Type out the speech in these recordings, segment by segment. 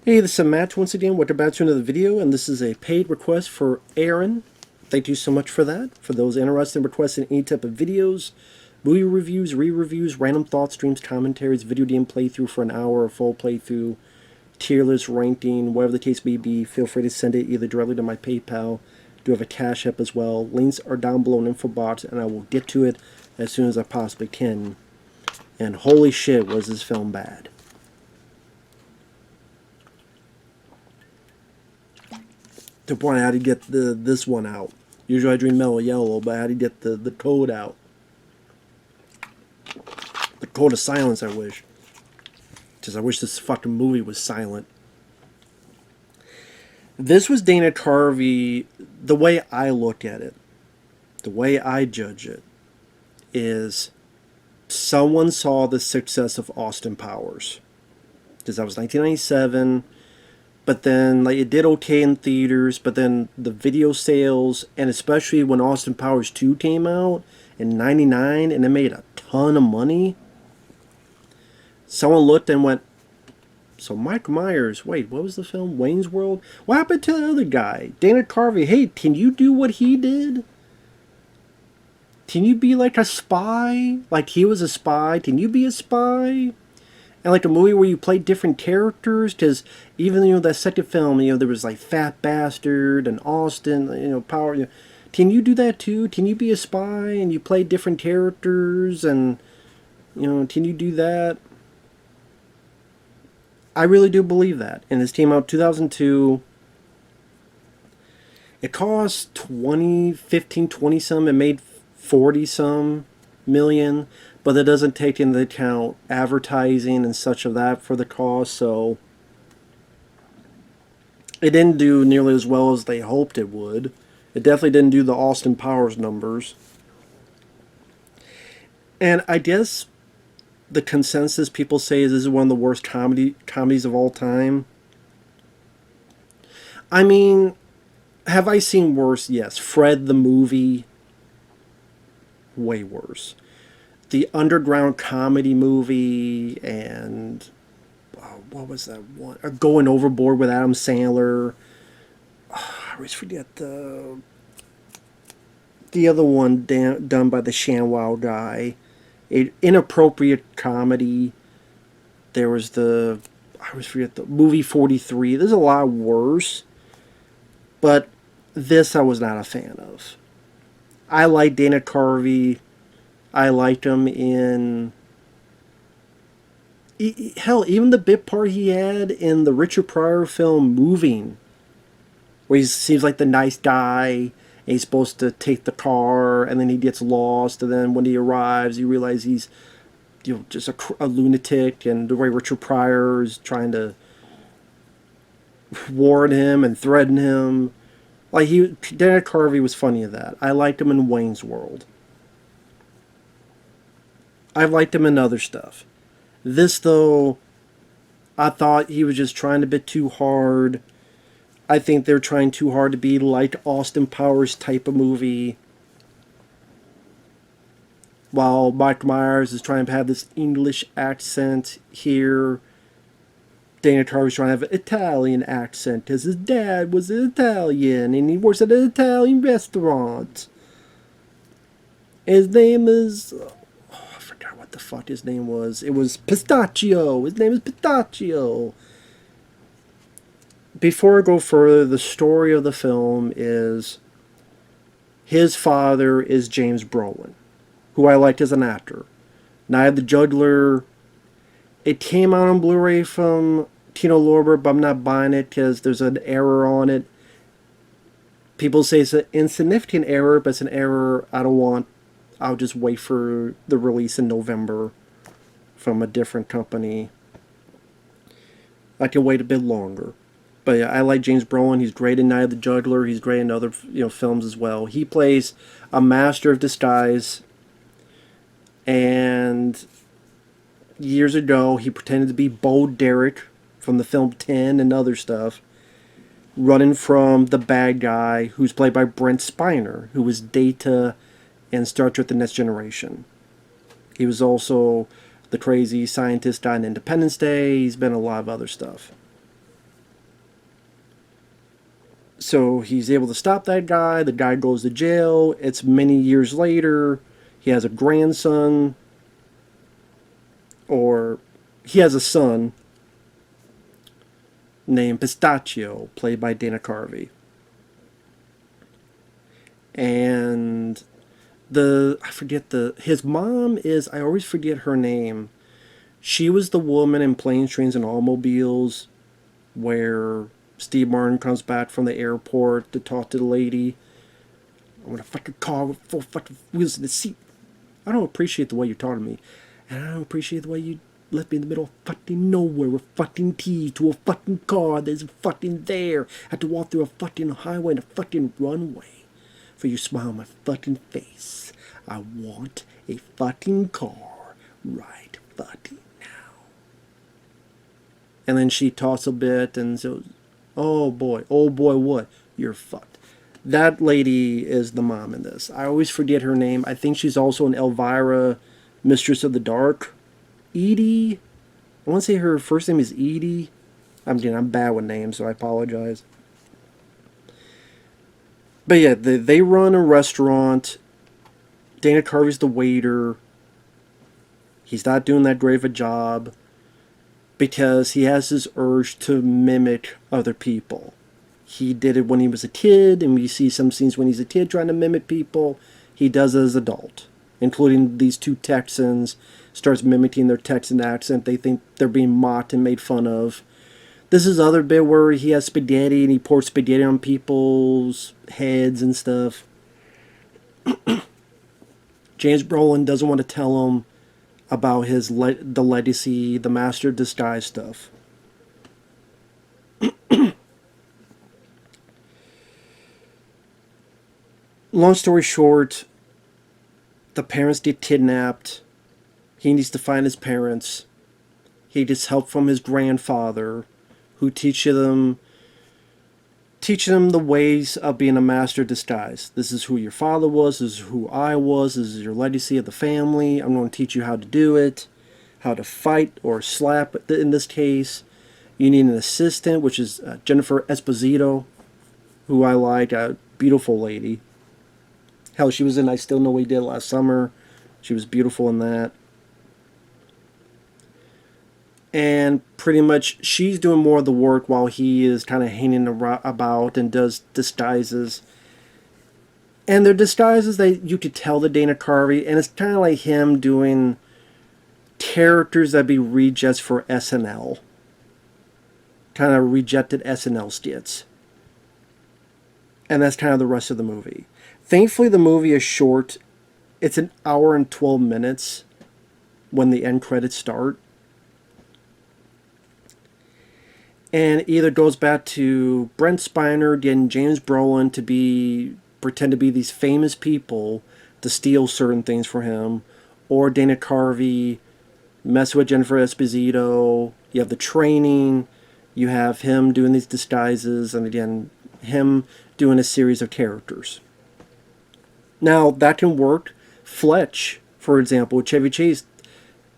Hey, this is Matt once again. Welcome back to another video, and this is a paid request for Arron. Thank you so much for that. For those interested in requesting any type of videos, movie reviews, re-reviews, random thoughts, streams, commentaries, video game playthrough for an hour, or full playthrough, tier list, ranking, whatever the case may be, feel free to send it either directly to my PayPal. I do have a CashApp as well. Links are down below in the info box, and I will get to it as soon as I possibly can. And holy shit, was this film bad. To the point I had to get this one out. Usually I drink mellow yellow, but I had to get the code out. The code of silence, I wish. Because I wish this fucking movie was silent. This was Dana Carvey. The way I look at it, the way I judge it, is someone saw the success of Austin Powers. Because that was 1997. But then, like, it did okay in theaters, but then the video sales, and especially when Austin Powers 2 came out in '99, and it made a ton of money, someone looked and went, so Mike Myers, wait, what was the film? Wayne's World? What happened to the other guy? Dana Carvey, hey, can you do what he did? Can you be like a spy? Like he was a spy? Can you be a spy? And like a movie where you play different characters, because even that second film, there was like Fat Bastard and Austin, Power. Can you do that too? Can you be a spy and you play different characters and can you do that? I really do believe that. And this came out 2002. It cost 20 some. It made 40 some million. But that doesn't take into account advertising and such of that for the cost, so it didn't do nearly as well as they hoped it would. It definitely didn't do the Austin Powers numbers. And I guess the consensus people say is this is one of the worst comedies of all time. I mean, have I seen worse? Yes. Fred the movie, way worse. The underground comedy movie, and what was that one? Going Overboard with Adam Sandler. I always forget the other one done by the ShamWow guy. Inappropriate comedy. There was I always forget the movie 43. There's a lot worse, but this I was not a fan of. I like Dana Carvey. I liked him in... Hell, even the bit part he had in the Richard Pryor film Moving, where he seems like the nice guy, and he's supposed to take the car, and then he gets lost, and then when he arrives, you realize he's just a lunatic, and the way Richard Pryor is trying to warn him and threaten him. Like, Dana Carvey was funny in that. I liked him in Wayne's World. I've liked him in other stuff. This, though, I thought he was just trying a bit too hard. I think they're trying too hard to be like Austin Powers type of movie. While Mike Myers is trying to have this English accent here, Dana Carvey's trying to have an Italian accent because his dad was an Italian and he works at an Italian restaurant. His name is... what the fuck his name was. It was Pistachio. His name is Pistachio. Before I go further, the story of the film is his father is James Brolin, who I liked as an actor. Night of the Juggler, it came out on Blu-ray from Tino Lorber, but I'm not buying it because there's an error on it. People say it's an insignificant error, but it's an error I don't want. I'll just wait for the release in November from a different company. I can wait a bit longer. But yeah, I like James Brolin. He's great in Night of the Juggler. He's great in other films as well. He plays a master of disguise. And years ago, he pretended to be Bo Derek from the film 10 and other stuff, running from the bad guy who's played by Brent Spiner, who was Data in Star Trek The Next Generation. He was also the crazy scientist guy in Independence Day. He's been in a lot of other stuff. So he's able to stop that guy. The guy goes to jail. It's many years later. He has a grandson, or he has a son named Pistachio, played by Dana Carvey. And I forget his mom is, I always forget her name. She was the woman in Planes, Trains, and Automobiles where Steve Martin comes back from the airport to talk to the lady. I want a fucking car with 4 fucking wheels in the seat. I don't appreciate the way you talk to me. And I don't appreciate the way you left me in the middle of fucking nowhere with fucking keys to a fucking car that's fucking there. I had to walk through a fucking highway and a fucking runway for you to smile on my fucking face. I want a fucking car right fucking now. And then she talks a bit and says, oh boy, what? You're fucked. That lady is the mom in this. I always forget her name. I think she's also an Elvira, Mistress of the Dark. Edie. I want to say her first name is Edie. I'm bad with names, so I apologize. But yeah, they run a restaurant. Dana Carvey's the waiter. He's not doing that great of a job because he has this urge to mimic other people. He did it when he was a kid, and we see some scenes when he's a kid trying to mimic people. He does it as an adult, including these 2 Texans. Starts mimicking their Texan accent. They think they're being mocked and made fun of. This is other bit where he has spaghetti and he pours spaghetti on people's heads and stuff. James Brolin doesn't want to tell him about the legacy, the master disguise stuff. Long story short, the parents get kidnapped. He needs to find his parents. He gets help from his grandfather, who teaches them the ways of being a master disguise. This is who your father was. This is who I was. This is your legacy of the family. I'm going to teach you how to do it, how to fight or slap. In this case, you need an assistant, which is Jennifer Esposito, who I like, a beautiful lady. Hell, she was in I Still Know What He Did Last Summer. She was beautiful in that. And pretty much she's doing more of the work while he is kind of hanging about and does disguises. And they're disguises that you could tell the Dana Carvey, and it's kind of like him doing characters that be rejects for SNL. Kind of rejected SNL skits. And that's kind of the rest of the movie. Thankfully, the movie is short. It's an hour and 12 minutes when the end credits start. And it either goes back to Brent Spiner getting James Brolin to pretend to be these famous people to steal certain things for him, or Dana Carvey mess with Jennifer Esposito. You have the training, you have him doing these disguises, and again, him doing a series of characters. Now, that can work. Fletch, for example, with Chevy Chase,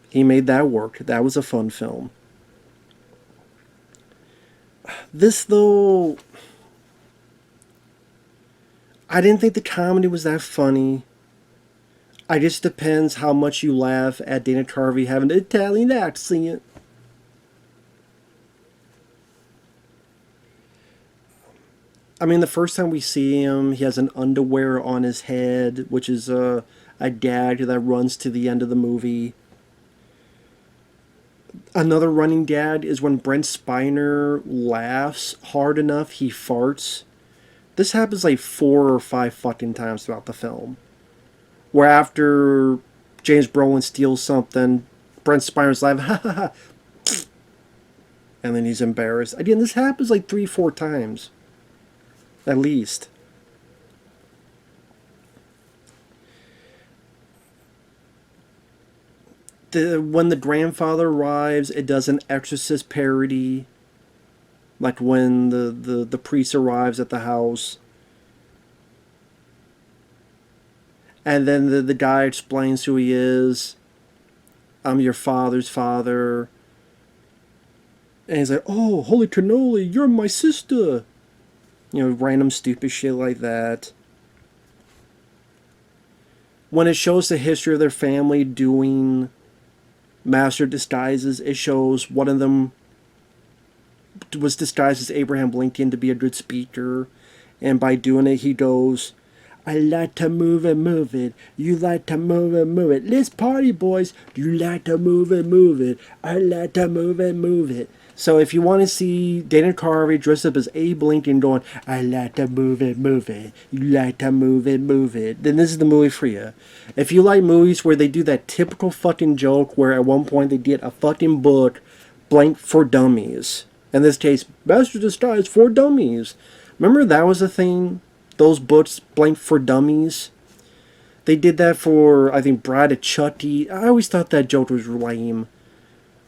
he made that work. That was a fun film. This, though, I didn't think the comedy was that funny. I just depends how much you laugh at Dana Carvey having an Italian accent. I mean, the first time we see him, he has an underwear on his head, which is a gag that runs to the end of the movie. Another running gag is when Brent Spiner laughs hard enough, he farts. This happens like 4 or 5 fucking times throughout the film. Where after James Brolin steals something, Brent Spiner's laughing, ha ha ha. And then he's embarrassed. Again, this happens like 3-4 times. At least. When the grandfather arrives, it does an Exorcist parody. Like when the priest arrives at the house. And then the guy explains who he is. I'm your father's father. And he's like, oh, holy cannoli, you're my sister. random stupid shit like that. When it shows the history of their family doing master disguises, it shows one of them was disguised as Abraham Lincoln to be a good speaker, and by doing it, he goes, "I like to move and move it. You like to move and move it. Let's party, boys. You like to move and move it. I like to move and move it." So if you want to see Dana Carvey dressed up as Abe Lincoln going, "I like to move and move it. You like to move and move it," then this is the movie for you. If you like movies where they do that typical fucking joke where at one point they did a fucking book blank for dummies. In this case, Master Disguise for Dummies. Remember that was a thing? Those books blank for dummies? They did that for, I think, Bride of Chucky. I always thought that joke was lame.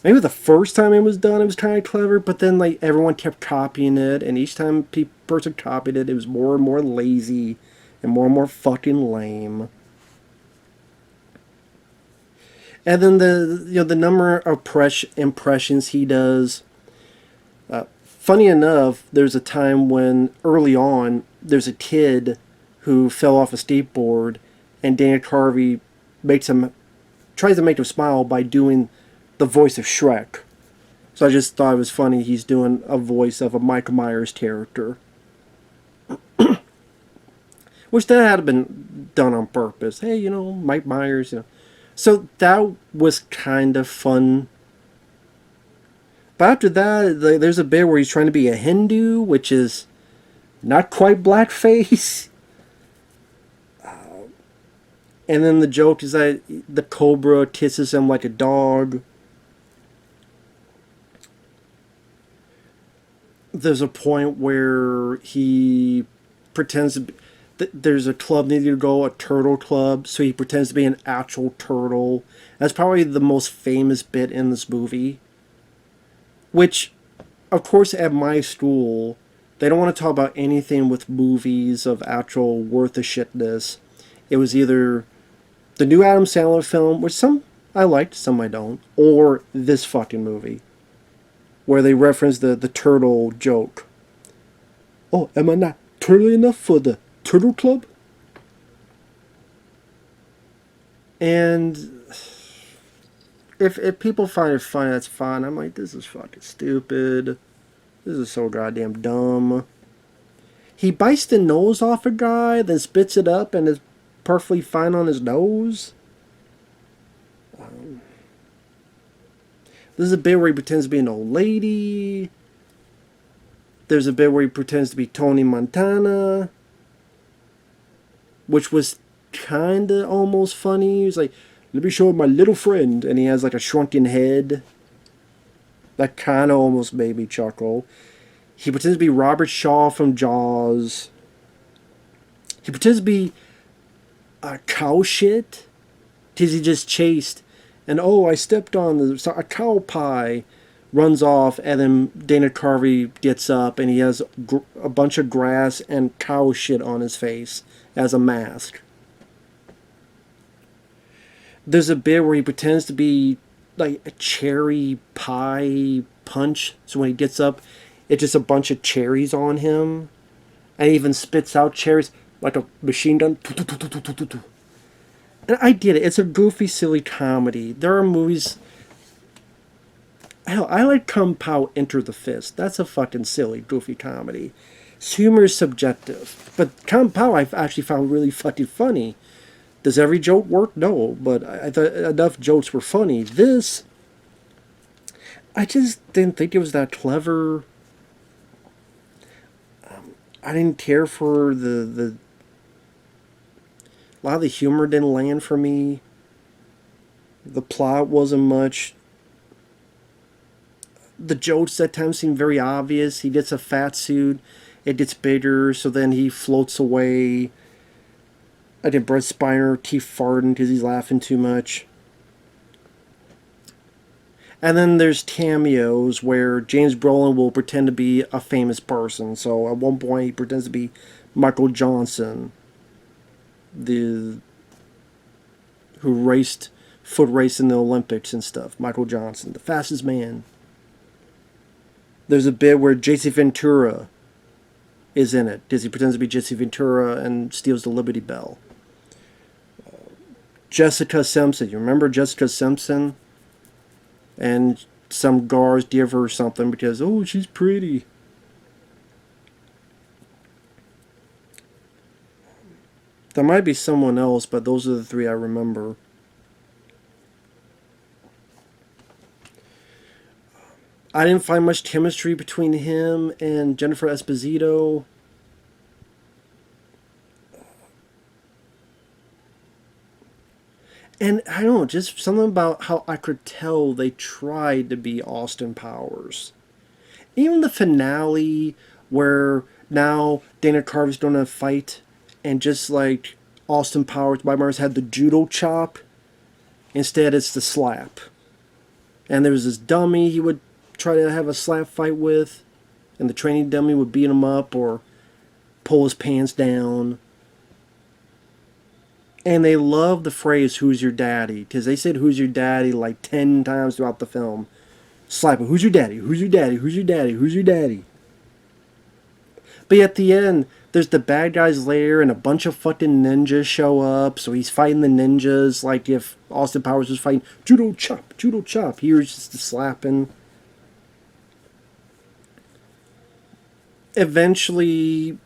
Maybe the first time it was done, it was kind of clever, but then like everyone kept copying it, and each time person copied it, it was more and more lazy and more fucking lame. And then the number of impressions he does. Funny enough, there's a time when early on there's a kid who fell off a skateboard, and Dana Carvey tries to make him smile by doing the voice of Shrek. So I just thought it was funny he's doing a voice of a Michael Myers character. Which that had been done on purpose. Hey, Mike Myers, So that was kind of fun. But after that, there's a bit where he's trying to be a Hindu, which is not quite blackface. And then the joke is that the cobra kisses him like a dog. There's a point where he pretends to be, there's a club needed to go, a turtle club, so he pretends to be an actual turtle. That's probably the most famous bit in this movie. Which, of course, at my school, they don't want to talk about anything with movies of actual worth of shitness. It was either the new Adam Sandler film, which some I liked, some I don't, or this fucking movie, where they reference the turtle joke. "Oh, am I not turtly enough for the Turtle Club?" And if people find it funny, that's fine. I'm like, this is fucking stupid. This is so goddamn dumb. He bites the nose off a guy, then spits it up and is perfectly fine on his nose. This is a bit where he pretends to be an old lady. There's a bit where he pretends to be Tony Montana, which was kinda almost funny. He's like, "Let me show my little friend," and he has like a shrunken head. That kinda almost made me chuckle. He pretends to be Robert Shaw from Jaws. He pretends to be a cow shit, because he just chased, and I stepped on a cow pie, runs off, and then Dana Carvey gets up and he has a bunch of grass and cow shit on his face as a mask. There's a bit where he pretends to be like a cherry pie punch, so when he gets up, it's just a bunch of cherries on him, and he even spits out cherries like a machine gun. And I get it. It's a goofy, silly comedy. There are movies. Hell, I like Kung Pao Enter the Fist. That's a fucking silly, goofy comedy. Humor is subjective. But Kung Pao I've actually found really fucking funny. Does every joke work? No. But I thought enough jokes were funny. This, I just didn't think it was that clever. I didn't care for the a lot of the humor didn't land for me. The plot wasn't much. The jokes at times seem very obvious. He gets a fat suit, it gets bigger, so then he floats away. I think Brent Spiner keep farting because he's laughing too much. And then there's cameos where James Brolin will pretend to be a famous person. So at one point he pretends to be Michael Johnson, who foot raced in the Olympics and stuff. Michael Johnson, the fastest man. There's a bit where J.C. Ventura is in it, because he pretends to be Jesse Ventura and steals the Liberty Bell. Jessica Simpson. You remember Jessica Simpson? And some guards give her something because, oh, she's pretty. There might be someone else, but those are the three I remember. I didn't find much chemistry between him and Jennifer Esposito. And I don't know, just something about how I could tell they tried to be Austin Powers. Even the finale, where now Dana Carvey's doing a fight, and just like Austin Powers, Mike Myers had the judo chop, instead it's the slap. And there was this dummy he would try to have a slap fight with, and the training dummy would beat him up or pull his pants down. And they love the phrase, who's your daddy? Because they said, who's your daddy, like 10 times throughout the film. Slap him, who's your daddy? Who's your daddy? Who's your daddy? Who's your daddy? But at the end, there's the bad guy's lair and a bunch of fucking ninjas show up. So he's fighting the ninjas like if Austin Powers was fighting judo chop, judo chop. Here's just the slapping. Eventually,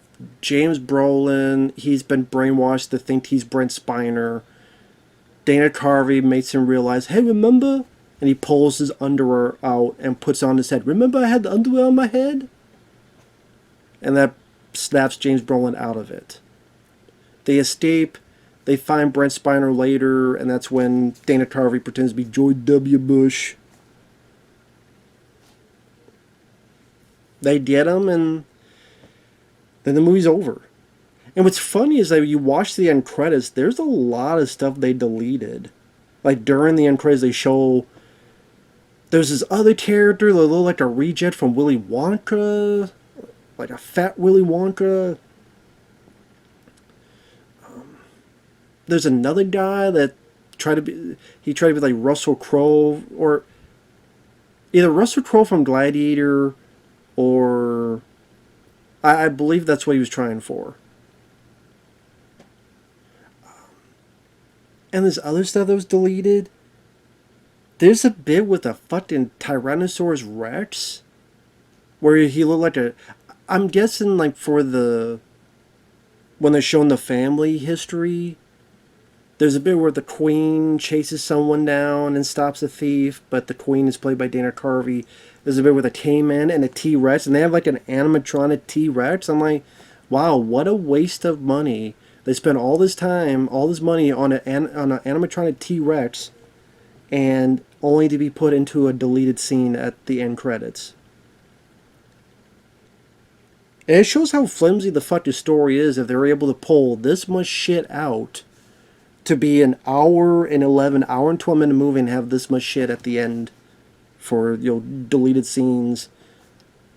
James Brolin, he's been brainwashed to think he's Brent Spiner. Dana Carvey makes him realize, hey, remember? And he pulls his underwear out and puts on his head. Remember I had the underwear on my head? And that snaps James Brolin out of it. They escape. They find Brent Spiner later, and that's when Dana Carvey pretends to be George W. Bush. They get him, and then the movie's over. And what's funny is that you watch the end credits, there's a lot of stuff they deleted. Like during the end credits, they show there's this other character that looked like a reject from Willy Wonka, like a fat Willy Wonka. There's another guy that tried to be like Russell Crowe, or either Russell Crowe from Gladiator, or I believe that's what he was trying for. And there's other stuff that was deleted. There's a bit with a fucking Tyrannosaurus Rex where he looked like a... I'm guessing like for the... when they're showing the family history, there's a bit where the queen chases someone down and stops a thief, but the queen is played by Dana Carvey. There's a bit with a Cayman and a T-Rex, and they have like an animatronic T-Rex. I'm like, wow, what a waste of money. They spent all this time, all this money on an animatronic T-Rex, and only to be put into a deleted scene at the end credits. And it shows how flimsy the fuck the story is if they're able to pull this much shit out to be an hour and 12 minute movie and have this much shit at the end for, deleted scenes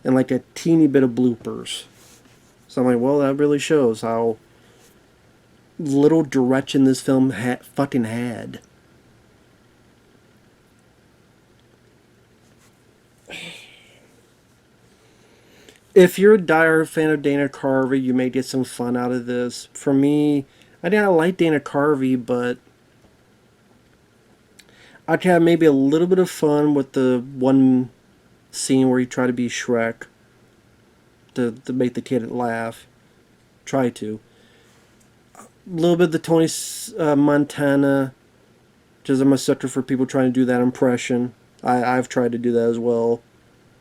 and like a teeny bit of bloopers. So I'm like, well, that really shows how little direction this film fucking had. If you're a diehard fan of Dana Carvey, you may get some fun out of this. For me, I like Dana Carvey, but I'd have maybe a little bit of fun with the one scene where he tried to be Shrek to make the kid laugh. Try to. A little bit of the Tony Montana, because I'm a sucker for people trying to do that impression. I've tried to do that as well.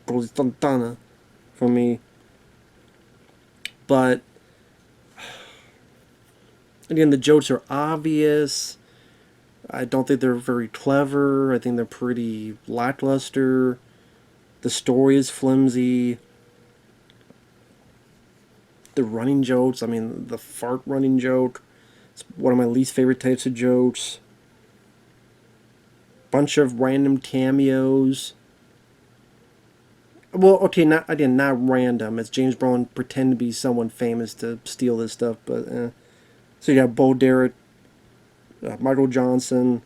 Montana for me. But again, the jokes are obvious. I don't think they're very clever. I think they're pretty lackluster. The story is flimsy. The running jokes, the fart running joke, it's one of my least favorite types of jokes. Bunch of random cameos. Well, okay, not random. It's James Brolin pretend to be someone famous to steal this stuff, but so you got Bo Derek, Michael Johnson,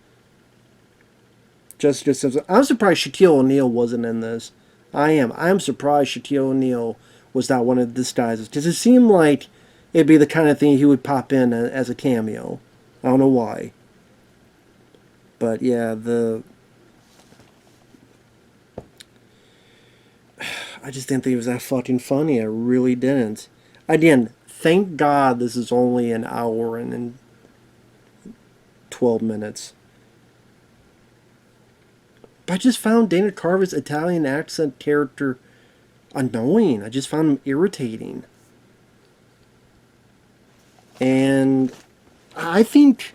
Jessica Simpson. I'm surprised Shaquille O'Neal wasn't in this. I'm surprised Shaquille O'Neal was that one of the disguises. Because it seemed like it'd be the kind of thing he would pop in as a cameo. I don't know why. But yeah, I just didn't think it was that fucking funny. I really didn't. Again, thank God this is only an hour and 12 minutes. But I just found Dana Carvey's Italian accent character annoying. I just found him irritating. And I think,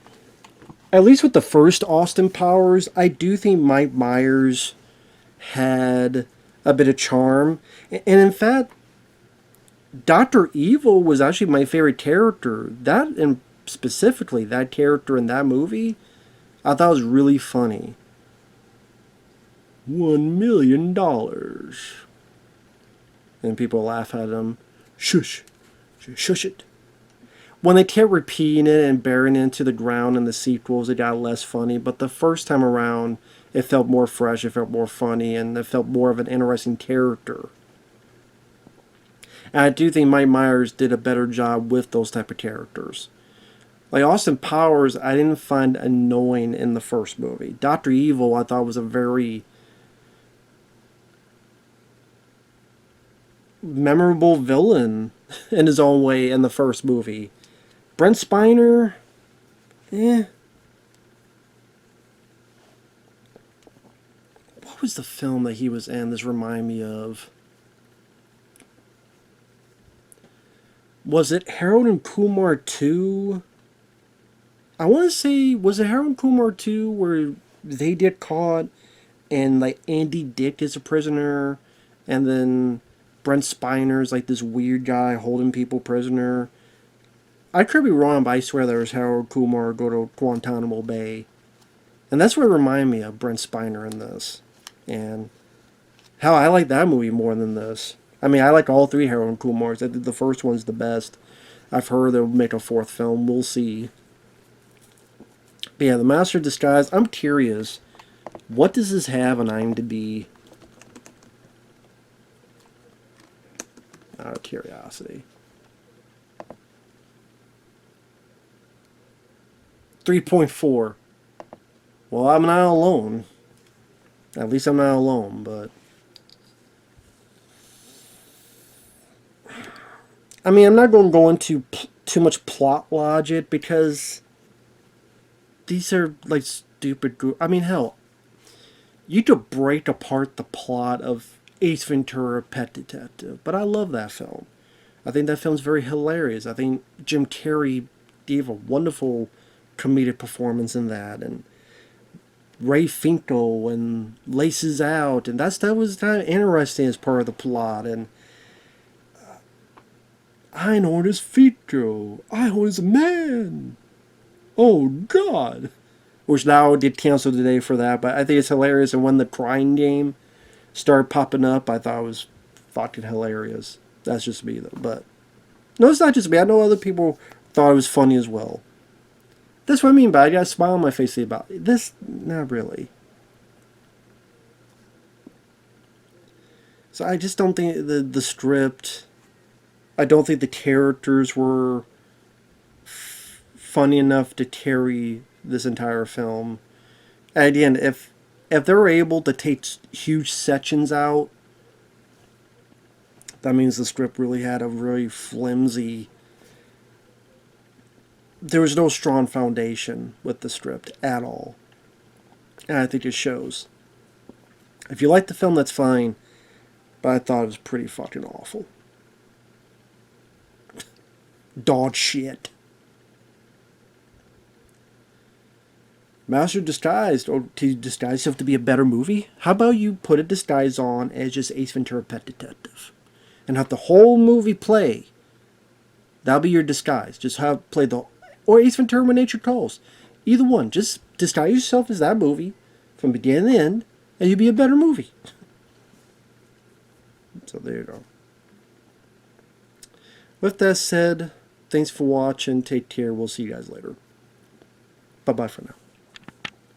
at least with the first Austin Powers, I do think Mike Myers had a bit of charm. And in fact, Dr. Evil was actually my favorite character. That, and specifically that character in that movie, I thought was really funny. $1 million. And people laugh at him. Shush. Shush it. When they kept repeating it and burying it into the ground in the sequels, it got less funny. But the first time around, it felt more fresh, it felt more funny, and it felt more of an interesting character. And I do think Mike Myers did a better job with those type of characters. Like Austin Powers, I didn't find annoying in the first movie. Dr. Evil, I thought was a very memorable villain in his own way in the first movie. Brent Spiner, What was the film that he was in? This remind me of. Was it Harold and Kumar 2? I want to say, was it Harold and Kumar 2 where they get caught and like Andy Dick is a prisoner and then Brent Spiner's like this weird guy holding people prisoner? I could be wrong, but I swear there was Harold Kumar go to Guantanamo Bay. And that's what it reminded me of, Brent Spiner in this. And hell, I like that movie more than this. I mean, I like all three Harold Kumars. I think the first one's the best. I've heard they'll make a fourth film. We'll see. But yeah, The Master of Disguise. I'm curious. What does this have on IMDb? Out of curiosity. 3.4. Well, I'm not alone. At least I'm not alone, but... I mean, I'm not going to go into too much plot logic because these are like stupid... I mean, hell, you could break apart the plot of Ace Ventura: Pet Detective, but I love that film. I think that film's very hilarious. I think Jim Carrey gave a wonderful comedic performance in that, and Ray Finkel and Laces Out, and that was kind of interesting as part of the plot. And Einhorn is Finkel. Einhorn is a man. Oh God, which now did cancel today for that, but I think it's hilarious. And when the Crying Game started popping up, I thought it was fucking hilarious. That's just me though, but no, it's not just me. I know other people thought it was funny as well. That's what I mean by I got a smile on my face about this. Not really. So I just don't think the script. I don't think the characters were funny enough to carry this entire film. And again, if they were able to take huge sections out, that means the script really had a really flimsy. There was no strong foundation with the script at all. And I think it shows. If you like the film, that's fine. But I thought it was pretty fucking awful. Dog shit. Master Disguised, or to disguise yourself to be a better movie? How about you put a disguise on as just Ace Ventura: Pet Detective? And have the whole movie play. That'll be your disguise. Just have play the... Or Ace Ventura: When Nature Calls. Either one. Just disguise yourself as that movie from beginning to end, and you'll be a better movie. So there you go. With that said, thanks for watching. Take care. We'll see you guys later. Bye-bye for now.